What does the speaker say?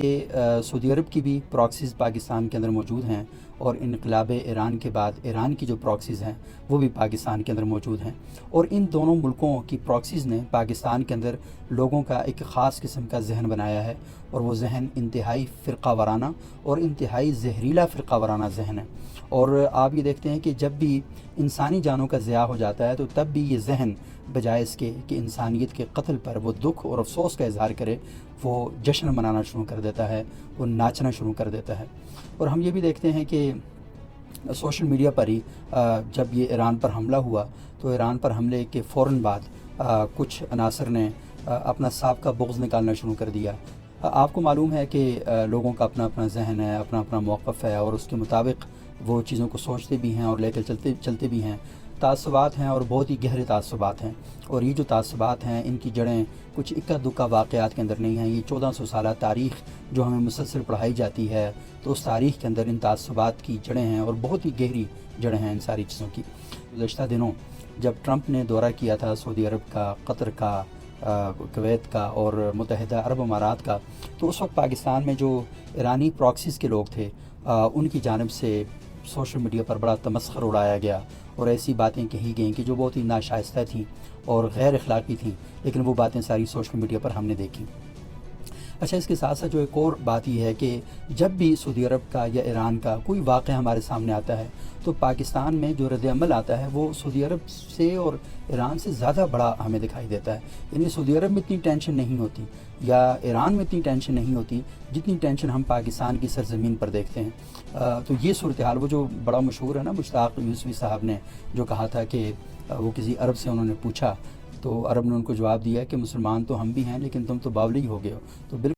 کہ سعودی عرب کی بھی پراکسیز پاکستان کے اندر موجود ہیں، اور انقلاب ایران کے بعد ایران کی جو پراکسیز ہیں وہ بھی پاکستان کے اندر موجود ہیں، اور ان دونوں ملکوں کی پراکسیز نے پاکستان کے اندر لوگوں کا ایک خاص قسم کا ذہن بنایا ہے، اور وہ ذہن انتہائی فرقہ وارانہ اور انتہائی زہریلا فرقہ وارانہ ذہن ہے۔ اور آپ یہ دیکھتے ہیں کہ جب بھی انسانی جانوں کا ضیاع ہو جاتا ہے تو تب بھی یہ ذہن بجائے اس کے کہ انسانیت کے قتل پر وہ دکھ اور افسوس کا اظہار کرے، وہ جشن منانا شروع کر دیتا ہے، وہ ناچنا شروع کر دیتا ہے۔ اور ہم یہ بھی دیکھتے ہیں کہ سوشل میڈیا پر ہی جب یہ ایران پر حملہ ہوا تو ایران پر حملے کے فوراً بعد کچھ عناصر نے اپنا سابقہ بغض نکالنا شروع کر دیا۔ آپ کو معلوم ہے کہ لوگوں کا اپنا اپنا ذہن ہے، اپنا اپنا موقف ہے، اور اس کے مطابق وہ چیزوں کو سوچتے بھی ہیں اور لے کر چلتے بھی ہیں۔ تعصبات ہیں اور بہت ہی گہرے تعصبات ہیں، اور یہ جو تعصبات ہیں ان کی جڑیں کچھ اکا دکا واقعات کے اندر نہیں ہیں۔ یہ 1400 سالہ تاریخ جو ہمیں مسلسل پڑھائی جاتی ہے، تو اس تاریخ کے اندر ان تعصبات کی جڑیں ہیں، اور بہت ہی گہری جڑیں ہیں ان ساری چیزوں کی۔ گزشتہ دنوں جب ٹرمپ نے دورہ کیا تھا سعودی عرب کا، قطر کا، کویت کا اور متحدہ عرب امارات کا، تو اس وقت پاکستان میں جو ایرانی پراکسیز کے لوگ تھے ان کی جانب سے سوشل میڈیا پر بڑا تمسخر اڑایا گیا، اور ایسی باتیں کہی گئیں کہ جو بہت ہی ناشائستہ تھیں اور غیر اخلاقی تھیں، لیکن وہ باتیں ساری سوشل میڈیا پر ہم نے دیکھی۔ اچھا، اس کے ساتھ ساتھ جو ایک اور بات یہ ہے کہ جب بھی سعودی عرب کا یا ایران کا کوئی واقعہ ہمارے سامنے آتا ہے تو پاکستان میں جو رد عمل آتا ہے وہ سعودی عرب سے اور ایران سے زیادہ بڑا ہمیں دکھائی دیتا ہے۔ یعنی سعودی عرب میں اتنی ٹینشن نہیں ہوتی یا ایران میں اتنی ٹینشن نہیں ہوتی جتنی ٹینشن ہم پاکستان کی سرزمین پر دیکھتے ہیں۔ تو یہ صورتحال، وہ جو بڑا مشہور ہے نا مشتاق یوسفی صاحب نے جو کہا تھا کہ وہ کسی عرب سے انہوں نے پوچھا تو عرب نے ان کو جواب دیا کہ مسلمان تو ہم بھی ہیں لیکن تم تو باولی ہو گئے ہو، تو بالکل